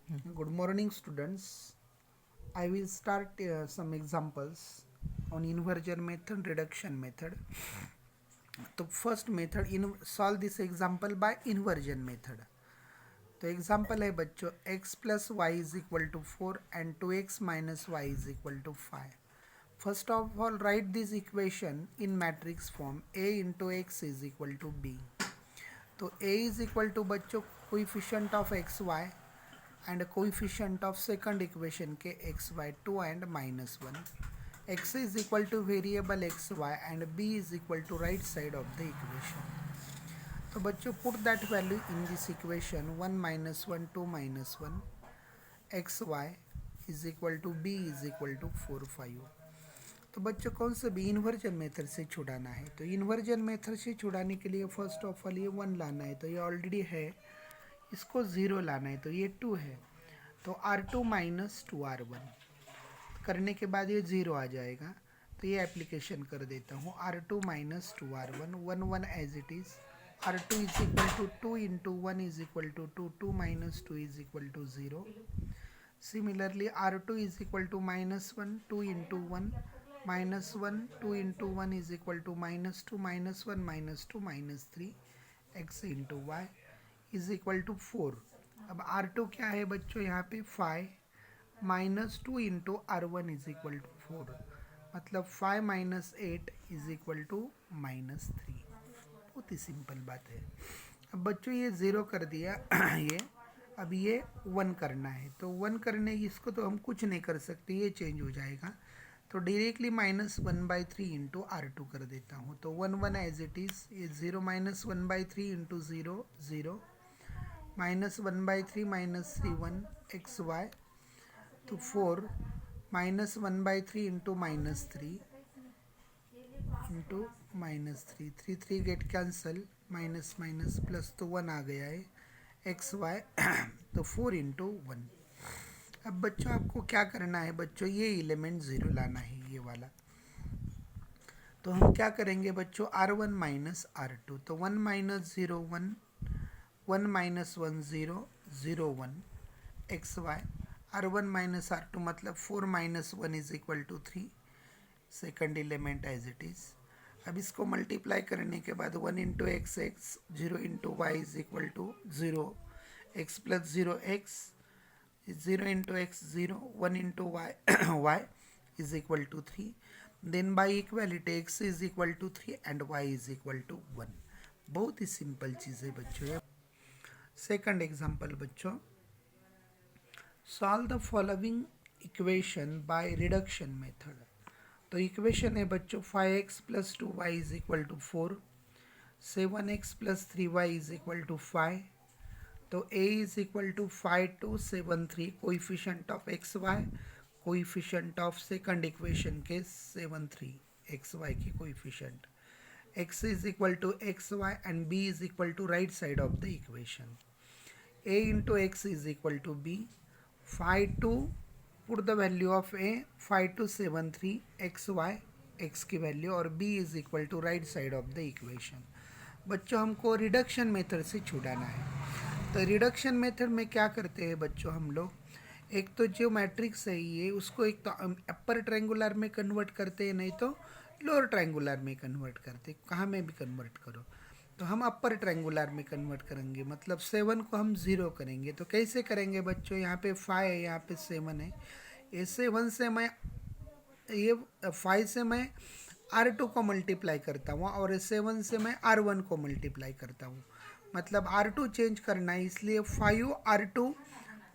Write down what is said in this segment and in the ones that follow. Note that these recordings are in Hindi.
Good morning, students. I will start some examples on inversion method, reduction method. तो first method in solve this example by inversion method. तो एग्जाम्पल है बच्चों x plus y is equal to 4 and 2x minus y is equal to 5. First of all write this equation in matrix form a into x is equal to b. तो a इज इक्वल टू बच्चों coefficient of x y and coefficient of second equation के x y 2 and minus 1. X is equal to variable xy and b is equal to right side of the equation. तो बच्चों put that value in this equation 1 minus 1 2 minus 1 xy is equal to b is equal to 4 5. तो बच्चों कौन सा भी इन्वर्जन मेथड से छुड़ाना है. तो इन्वर्जन मेथड से छुड़ाने के लिए फर्स्ट ऑफ ऑल ये 1 लाना है. तो ये ऑलरेडी है. इसको 0 लाना है. तो ये 2 है. तो R2 माइनस 2R1 करने के बाद ये 0 आ जाएगा. तो ये एप्लीकेशन कर देता हूँ. R2 minus 2R1 1 1 as it is. R2 is equal to 2 into 1 is equal to 2 2 minus 2 is equal to 0. Similarly R2 is equal to minus 1 2 into 1 minus 1 2 into 1 is equal to minus 2 minus 1 minus 2 minus 3 x into y is equal to 4. अब R2 क्या है बच्चों यहाँ पे 5 minus 2 into R1 is equal to 4. मतलब 5 minus 8 is equal to minus 3. बहुत ही सिंपल बात है. अब बच्चों ये 0 कर दिया ये. अब ये 1 करना है. तो 1 करने इसको तो हम कुछ नहीं कर सकते. ये चेंज हो जाएगा. तो डायरेक्टली माइनस 1/3 इंटू R2 कर देता हूँ. तो 1 1 एज इट इज़. ये 0 minus 1/3 into 0 0 minus 1/3 minus 3 1 x y. तो 4 minus 1/3 into minus 3 into minus 3 3 3 get cancel. Minus minus plus तो 1 आ गया है एक्स वाई. तो 4 इंटू 1. अब बच्चों आपको क्या करना है बच्चों. ये एलिमेंट 0 लाना है ये वाला. तो हम क्या करेंगे बच्चों. R1 minus R2. तो 1 minus 0 1 1 minus 1 0 0 1 x y. R1 minus R2 मतलब 4 minus 1 is equal to 3. Second element as it is. अब इसको मल्टीप्लाई करने के बाद 1 into x x 0 into y is equal to 0 x plus 0 x 0 into x 0 1 into y y is equal to 3. Then by equality x is equal to 3 and y is equal to 1. बहुत ही सिंपल चीज़ है बच्चों. सेकंड एग्जाम्पल बच्चों. Solve the following equation by reduction method. तो इक्वेशन है बच्चों 5x plus 2y is equal to 4. 7x plus 3y is equal to 5. तो a is equal to 5 2 7 3 coefficient of x y. Coefficient of second equation के 7 3 एक्स वाई की coefficient. x is equal to xy and b is equal to right side of the equation. A into x is equal to b. 5 2 put the value of a 5 2 7 3 xy x की वैल्यू और b is equal to right side of the equation. बच्चों हमको रिडक्शन मेथड से छुड़ाना है. तो रिडक्शन मेथड में क्या करते हैं बच्चों हम लोग. एक तो जो मैट्रिक्स है ये उसको एक तो अपर ट्रायंगुलर में कन्वर्ट करते हैं नहीं तो लोअर ट्रायंगुलर में कन्वर्ट करते. कहाँ में भी कन्वर्ट करो. तो हम अपर ट्रायंगुलर में कन्वर्ट करेंगे. मतलब 7 को हम 0 करेंगे. तो कैसे करेंगे बच्चों. यहाँ पे 5 है यहाँ पे 7 है. ये 7 से मैं ये 5 से मैं R2 को मल्टीप्लाई करता हूँ और 7 से मैं R1 को मल्टीप्लाई करता हूँ. मतलब R2 चेंज करना है इसलिए 5 R2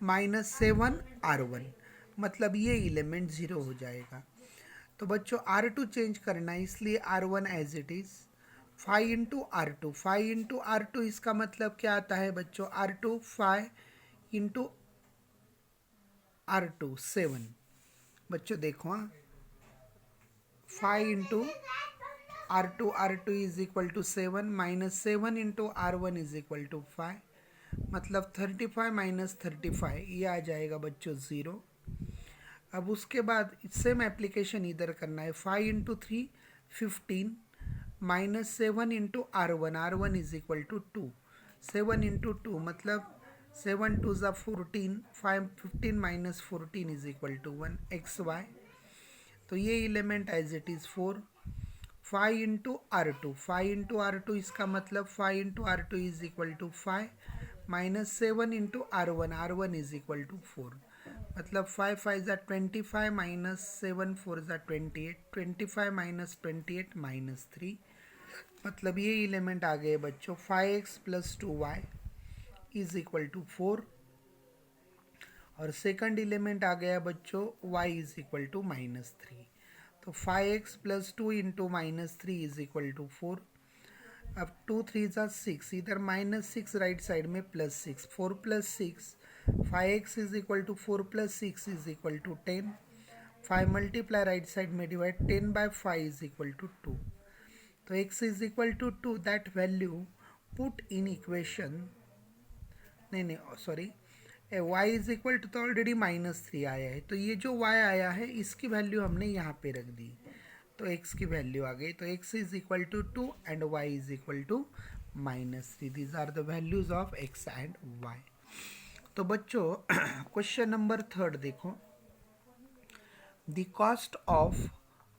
माइनस 7 R1. मतलब ये एलिमेंट 0 हो जाएगा. तो बच्चों R2 चेंज करना है इसलिए R1 as it is. 5 into R2 5 into R2 इसका मतलब क्या आता है बच्चों. R2 5 into R2 7. बच्चों देखो 5 into R2 is equal to 7 minus 7 into R1 is equal to 5. मतलब 35 माइनस 35 ये आ जाएगा बच्चों 0. अब उसके बाद सेम एप्लीकेशन इधर करना है. 5 into 3 15 minus 7 into R1 is equal to 2. 7 into 2 मतलब 7 2 ज़ा 14, 15 minus 14 is equal to 1 x y. तो ये element as it is 4। 5 into R2, 5 into R2 इसका मतलब 5 into R2 is equal to 5 minus 7 into R1, R1 is equal to 4। मतलब 5 5 ज़ा 25 माइनस 7 4 ज़ा 28, 25 माइनस 28 माइनस 3। मतलब ये एलिमेंट आ गए बच्चों 5x plus 2y is equal to 4। और सेकंड एलिमेंट आ गया बच्चों y is equal to minus 3। तो 5x plus 2 into minus 3 is equal to 4। अब 2 3 ज़ा 6, इधर माइनस 6 राइट साइड में plus 6, 4 plus 6, 5x is equal to 4 plus 6 is equal to 10। 5 multiply right side में divide 10 by 5 is equal to 2। तो x is equal to 2, that value put in equation, नहीं sorry, y is equal to तो ऑलरेडी माइनस 3 आया है, तो ये जो y आया है इसकी वैल्यू हमने यहाँ पे रख दी, तो x की वैल्यू आ गई। तो x is equal to 2 and y is equal to minus 3। These are the values of x and y। तो बच्चों क्वेश्चन नंबर 3 देखो, the cost of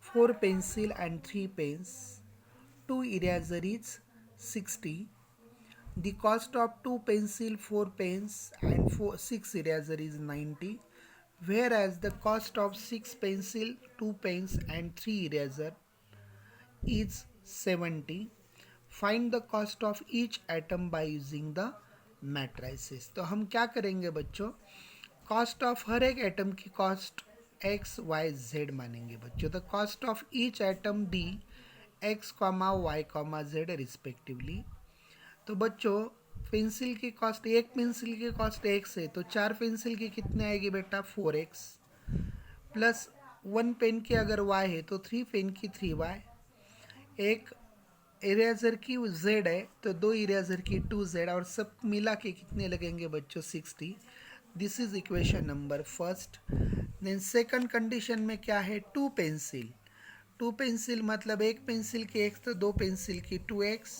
4 pencil and 3 pens, 2 eraser is 60. The cost of 2 pencil, 4 pens and 6 eraser is 90. Whereas the cost of 6 pencil, 2 pens and 3 eraser is 70. Find the cost of each atom by using the matrices. तो हम क्या करेंगे बच्चों, कॉस्ट ऑफ हर एक एटम की कॉस्ट x y z मानेंगे बच्चों। The cost of each item be x comma y comma z respectively. तो बच्चों पेंसिल की कॉस्ट, एक पेंसिल की कॉस्ट x है, तो 4 पेंसिल की कितने आएगी बेटा 4x, प्लस 1 पेन की अगर y है तो 3 पेन की 3y, एक इरेजर की z है तो 2 इरेजर की 2z, और सब मिला के कितने लगेंगे बच्चों 60। This is equation number first. Then second condition में क्या है, 2 पेंसिल, 2 पेंसिल मतलब एक पेंसिल की x तो 2 पेंसिल की 2x,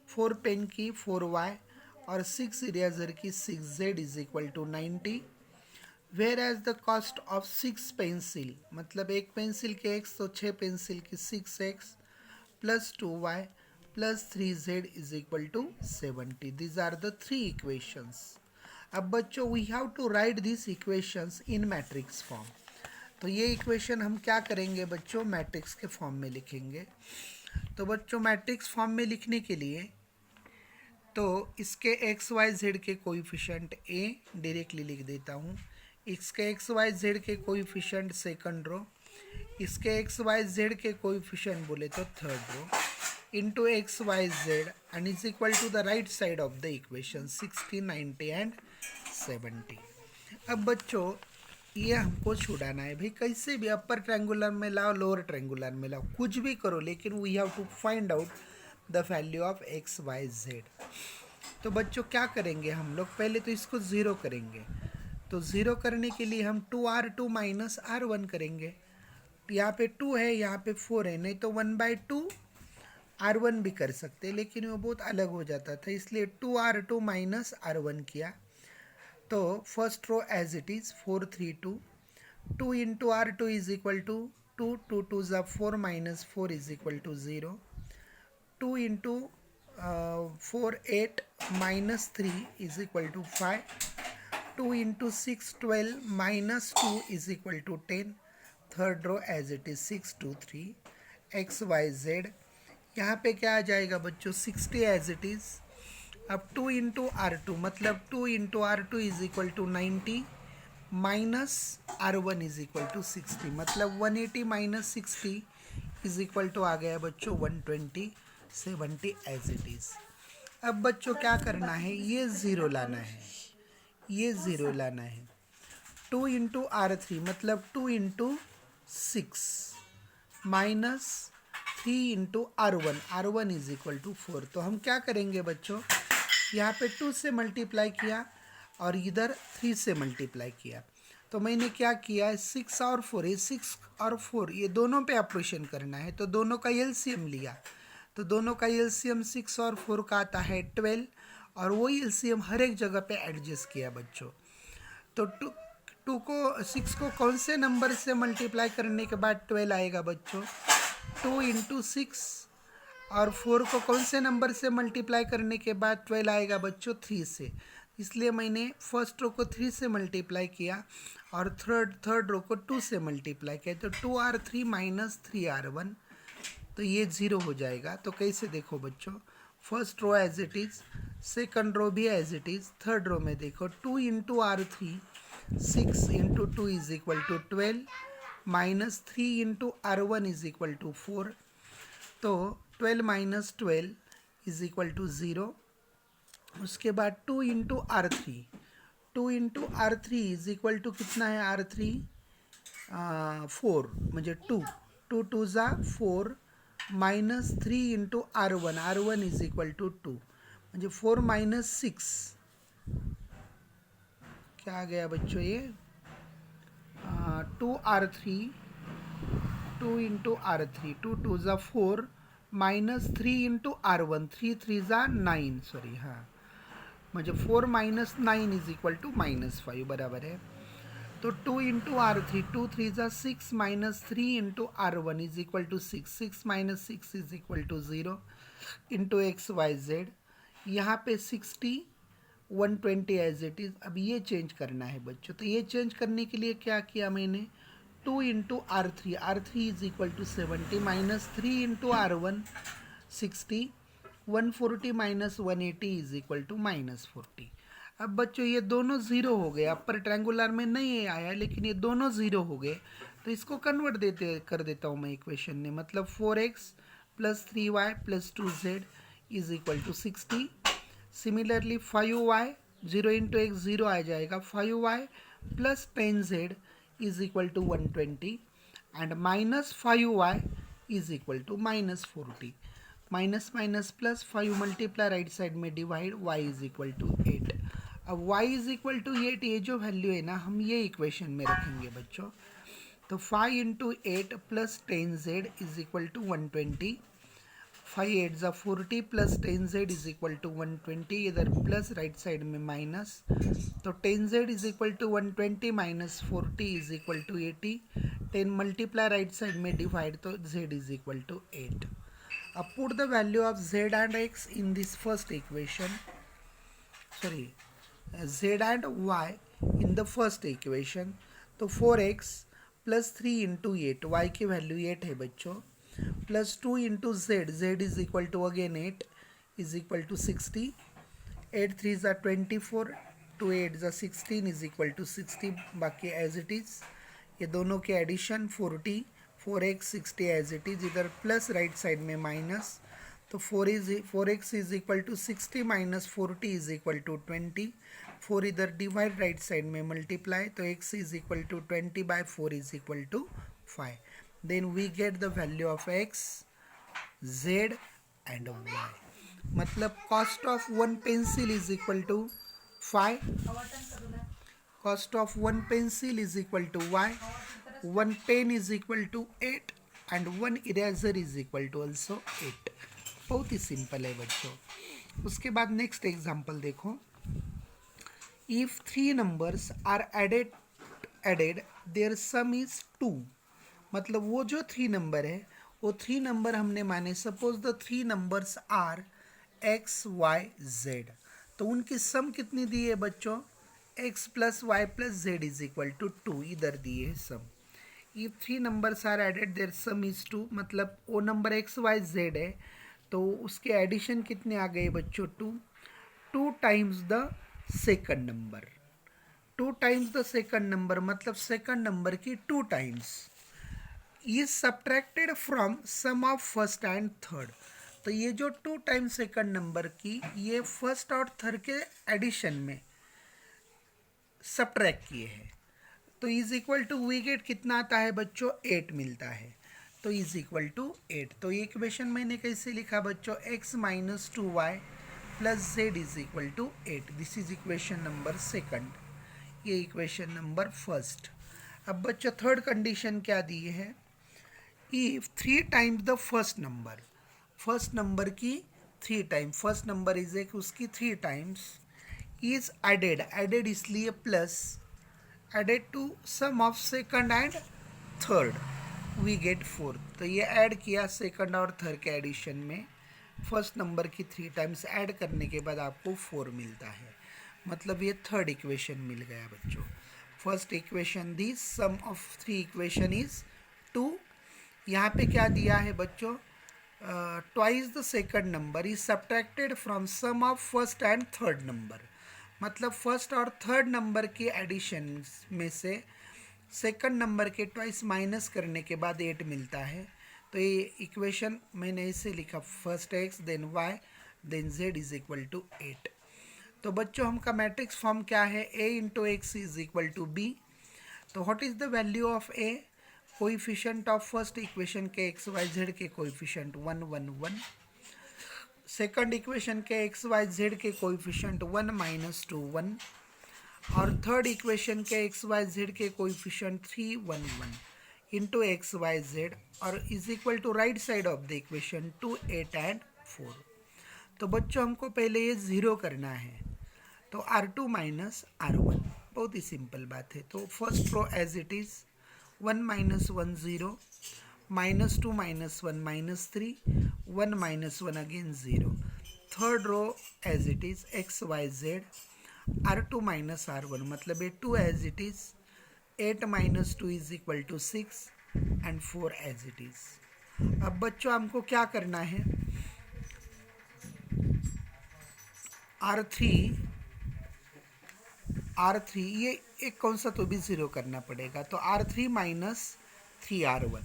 4 पेन की 4y और 6 इरेजर की 6z is equal to 90। Where as the cost of 6 pencil मतलब एक पेंसिल के x तो 6 पेंसिल की 6x plus 2y plus 3z is equal to 70। These are the 3 equations. अब बच्चों we have to write this equations in matrix form. तो ये इक्वेशन हम क्या करेंगे बच्चों, मैट्रिक्स के फॉर्म में लिखेंगे। तो बच्चों मैट्रिक्स फॉर्म में लिखने के लिए तो इसके एक्स वाई जेड के कोएफिशिएंट ए डायरेक्टली लिख देता हूँ, इसके एक्स वाई जेड के कोएफिशिएंट सेकंड रो, इसके एक्स वाई जेड के कोएफिशिएंट बोले तो third row, into x y z and is equal to the right side of the equation 60 90 and 70। अब बच्चों ये हमको छुड़ाना है भाई, कैसे भी अपर ट्रायंगुलर में लाओ लोअर ट्रायंगुलर में लाओ, कुछ भी करो, लेकिन we have to find out the value of x y z. तो बच्चों क्या करेंगे हम लोग, पहले तो इसको ज़ीरो करेंगे। तो ज़ीरो करने के लिए हम 2r2 माइनस r1 करेंगे। यहाँ पे 2 है, यहाँ पे 4 है, नहीं तो 1/2 r1 भी कर सकते, लेकिन वो बहुत अलग हो जाता था, इसलिए 2r2 माइनस r1 किया। तो first row as it is 4 3 2, 2 into r2 is equal to 2, 2 2 ज़ा 4 minus 4 is equal to 0, 2 into 4 8 minus 3 is equal to 5, 2 into 6 12 minus 2 is equal to 10। Third row as it is 6 2 3 x y z. यहाँ पे क्या आ जाएगा बच्चों 60 एज इट इज़। अब 2 इंटू r2 मतलब 2 into r2 is equal to 90 minus r1 is equal to 60, मतलब 180 माइनस 60 इज इक्वल टू आ गया बच्चों 120 70 एज इट इज़। अब बच्चों क्या करना है, ये ज़ीरो लाना है, ये ज़ीरो लाना है। 2 इंटू r3 मतलब 2 into 6 minus 3 into r1 is equal to 4। तो हम क्या करेंगे बच्चों, यहाँ पे 2 से मल्टीप्लाई किया और इधर 3 से मल्टीप्लाई किया। तो मैंने क्या किया, 6 और 4, ये 6 और 4 ये दोनों पे ऑपरेशन करना है, तो दोनों का एलसीएम लिया। तो दोनों का एलसीएम 6 और 4 का आता है 12, और वही एलसीएम हर एक जगह पे एडजस्ट किया बच्चों। तो टू को 6 को कौन से नंबर से मल्टीप्लाई करने के बाद 12 आएगा बच्चों? 2 इंटू 6। और 4 को कौन से नंबर से मल्टीप्लाई करने के बाद 12 आएगा बच्चों? 3 से। इसलिए मैंने फर्स्ट रो को 3 से मल्टीप्लाई किया और थर्ड रो को 2 से मल्टीप्लाई किया। तो 2R3 माइनस 3R1, तो ये 0 हो जाएगा। तो कैसे देखो बच्चों, first row as it is, second row भी as it is, third row में देखो 2 into R3, 6 into 2 is equal to 12 minus 3 into R1 is equal to 4। तो 12 माइनस 12 इज इक्वल टू 0। उसके बाद 2 into R3, 2 into R3 is equal to कितना है? R3 4 म्हणजे 2, 2 2 ज़ा 4 minus 3 into R1, R1 is equal to 2 म्हणजे 4 माइनस 6, क्या आ गया बच्चों ये? 2R3, 2 इंटू R3, 2 2 ज़ा 4 माइनस 3 इंटू R1, 3 3 ज़ा 9, सॉरी हाँ, म्हणजे 4 minus 9 is equal to minus 5 बराबर है। तो 2 इंटू R3, 2 3 ज़ा 6 minus 3 into R1 is equal to 6, 6 minus 6 is equal to 0 into XYZ। यहाँ पे 60 120 एज इट इज़। अब ये चेंज करना है बच्चों। तो ये चेंज करने के लिए क्या किया मैंने? 2 into R3, R3 is equal to 70 minus 3 into R1 60, 140 minus 180 is equal to minus 40। अब बच्चों ये दोनों ज़ीरो हो गए, अपर ट्रायंगुलर में नहीं आया लेकिन ये दोनों ज़ीरो हो गए। तो इसको कन्वर्ट कर देता हूँ मैं इक्वेशन में, मतलब 4x plus 3y plus 2z is equal to 60। Similarly 5y, 0 into x 0 आ जाएगा, 5y plus 10z is equal to 120 and minus 5y is equal to minus 40। Minus minus plus 5 multiply right side में divide, y is equal to 8। अब y इज इक्वल टू 8, ये जो वैल्यू है ना हम ये इक्वेशन में रखेंगे बच्चों। तो 5 into 8 plus 10z is equal to 120, 5 8 ज़ा 40 plus 10z is equal to 120, इधर प्लस राइट साइड में माइनस। तो 10z is equal to 120 minus 40 is equal to 80, 10 multiply right side में डिवाइड, तो z इज इक्वल टू 8। अब put the value of z and x in this first equation, sorry z and y in the first equation. तो 4x प्लस 3 इंटू 8, y की वैल्यू 8 है बच्चों, plus 2 into z, z is equal to again 8 is equal to 60, 8 3 ज़ा 24, 2 8 ज़ा 16 इज इक्वल टू 60, बाकी एज इट इज़। ये दोनों के addition 40, 4x 60 as it is, इधर प्लस राइट साइड में माइनस। तो 4x is equal to 60 minus 40 is equal to 20, 4 इधर डिवाइड राइट साइड में मल्टीप्लाई, तो x is equal to 20 by 4 is equal to 5। Then we get the value of x, z and y. मतलब cost of one pencil is equal to 5, cost of one pencil is equal to y, one pen is equal to 8 and one eraser is equal to also 8। बहुत ही सिंपल है बच्चों। उसके बाद नेक्स्ट एग्जाम्पल देखो, if 3 numbers are added their sum is 2। मतलब वो जो 3 नंबर है वो 3 नंबर हमने माने, suppose the 3 numbers are x y z, तो उनकी सम कितनी दी है बच्चों? x plus y plus z is equal to 2, इधर दिए है सम। ये 3 numbers are added their sum is 2, मतलब वो नंबर x y z है तो उसके एडिशन कितने आ गए बच्चों? 2 times the second number, 2 times the second number मतलब सेकंड नंबर की 2 times is subtracted from sum of first and third. तो ये जो 2 टाइम्स सेकंड नंबर की ये फर्स्ट और थर्ड के एडिशन में सब्ट्रैक्ट किए हैं, तो is equal to we get कितना आता है बच्चों? 8 मिलता है। तो इज इक्वल टू 8। तो ये इक्वेशन मैंने कैसे लिखा बच्चों? x minus 2y plus z is equal to 8। This is equation number second, ये इक्वेशन नंबर फर्स्ट। अब बच्चों थर्ड कंडीशन क्या दी है? If 3 times the first number की 3 टाइम, फर्स्ट नंबर इज एक उसकी 3 टाइम्स इज एडेड इसलिए plus, added to sum of second and third we get 4। तो ये ऐड किया सेकंड और थर्ड के एडिशन में, फर्स्ट नंबर की 3 टाइम्स ऐड करने के बाद आपको 4 मिलता है, मतलब ये थर्ड इक्वेशन मिल गया बच्चों। फर्स्ट इक्वेशन दी, सम ऑफ 3 इक्वेशन इज 2। यहाँ पे क्या दिया है बच्चों, twice the second number is subtracted from sum of first and third number, मतलब फर्स्ट और थर्ड नंबर के एडिशन में से सेकंड नंबर के ट्वाइस माइनस करने के बाद 8 मिलता है। तो ये इक्वेशन मैंने इसे लिखा, first x then y then z is equal to 8। तो बच्चों हमका मैट्रिक्स फॉर्म क्या है, a into x is equal to b. तो what is the value of a, coefficient of first equation के एक्स वाई जेड के कोइफिशिएंट 1 1 1, सेकंड इक्वेशन के एक्स वाई जेड के कोइफिशिएंट 1 माइनस 2 1, और थर्ड इक्वेशन के एक्स वाई जेड के coefficient 3 1 1 into x y z, और is equal to right side of the equation 2 8 and 4। तो बच्चों हमको पहले ये ज़ीरो करना है, तो R2 माइनस R1, बहुत ही सिंपल बात है। तो first row as it is 1 minus 1 0, minus 2 minus 1 minus 3, 1 minus 1 again 0। Third row as it is x y z, R2 minus R1, मतलब ये 2 as it is, 8 minus 2 is equal to 6 and 4 as it is. अब बच्चों हमको क्या करना है, R3 ये एक कौन सा तो भी ज़ीरो करना पड़ेगा, तो R3 माइनस 3R1।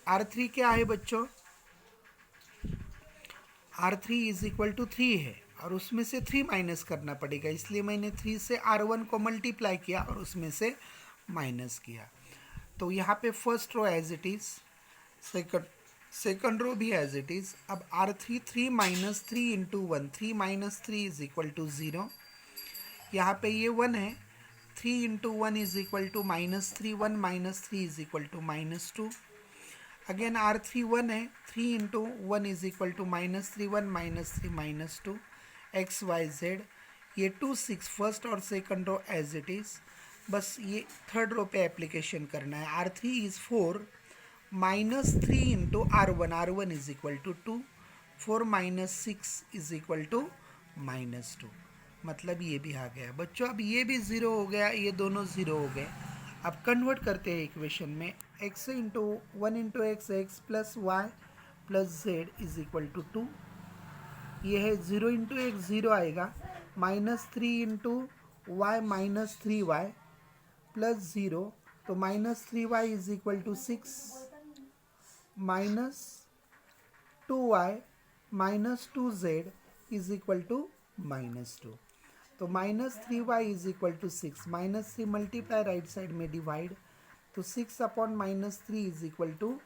R3 क्या है बच्चों, R3 इज इक्वल टू 3 है, और उसमें से 3 माइनस करना पड़ेगा, इसलिए मैंने 3 से R1 को मल्टीप्लाई किया और उसमें से माइनस किया। तो यहाँ पे first row as it is, second row भी एज इट इज़। अब R3 3 minus 3 into 1, 3 minus 3 is equal to 0। यहाँ पे ये 1 है, 3 into 1 is equal to minus 3, 1 minus 3 is equal to minus 2। Again R3 1 है, 3 into 1 is equal to minus 3, 1 minus 3 minus 2, x y Z. ये 2 6 फर्स्ट और second row as it is, बस ये थर्ड रो पे एप्लीकेशन करना है। R3 is 4 minus 3 into R1, R1 is equal to 2, 4 minus 6 is equal to minus 2, मतलब ये भी आ गया बच्चों। अब ये भी ज़ीरो हो गया, ये दोनों ज़ीरो हो गए। अब कन्वर्ट करते हैं इक्वेशन में, x into 1 into x, x plus y plus z is equal to 2। ये है 0 इंटू एक्स 0 आएगा, minus 3 into y minus 3y plus 0, तो minus 3y is equal to 6, minus 2y minus 2z is equal to minus 2। तो minus 3y is equal to 6, minus 3 multiply right side में डिवाइड, तो 6 upon minus 3 is equal to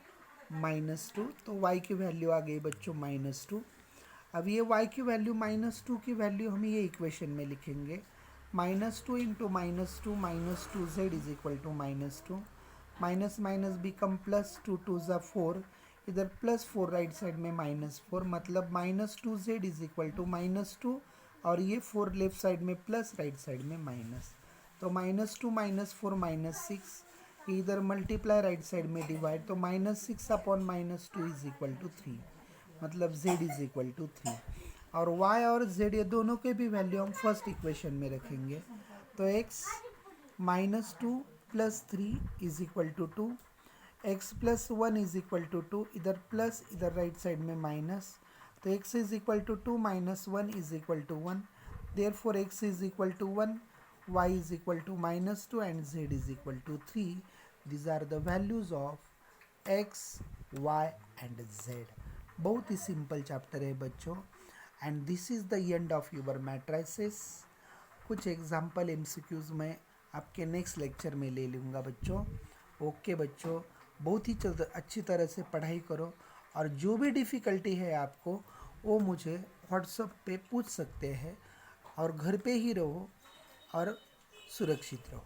minus 2। तो y की वैल्यू आ गई बच्चों माइनस 2। अब ये y की वैल्यू माइनस 2 की वैल्यू हम ये इक्वेशन में लिखेंगे, minus 2 into minus 2 minus 2z is equal to minus 2, minus minus become plus, 2 2 ज़ा 4, इधर प्लस 4 राइट साइड में माइनस 4, मतलब minus 2z is equal to minus 2, और ये 4 लेफ्ट साइड में प्लस राइट साइड में माइनस, तो माइनस 2 माइनस 4 माइनस 6, इधर मल्टीप्लाई राइट साइड में डिवाइड, तो minus 6 upon minus 2 is equal to 3, मतलब z इज इक्वल टू 3। और y और z ये दोनों के भी वैल्यू हम फर्स्ट इक्वेशन में रखेंगे, तो x minus 2 plus 3 is equal to 2, x plus 1 is equal to 2, इधर प्लस इधर राइट साइड में माइनस, तो x is equal to 2 minus 1 is equal to 1, therefore x is equal to 1, y is equal to minus 2 and z is equal to 3। These are the values of x, y and z। बहुत ही सिंपल चैप्टर है बच्चों, and this is the end of your matrices. कुछ एग्जाम्पल MCQs में आपके नेक्स्ट लेक्चर में ले लूँगा बच्चों। ओके बच्चों, बहुत ही अच्छी तरह से पढ़ाई करो, और जो भी डिफ़िकल्टी है आपको वो मुझे व्हाट्सएप पे पूछ सकते हैं, और घर पे ही रहो और सुरक्षित रहो।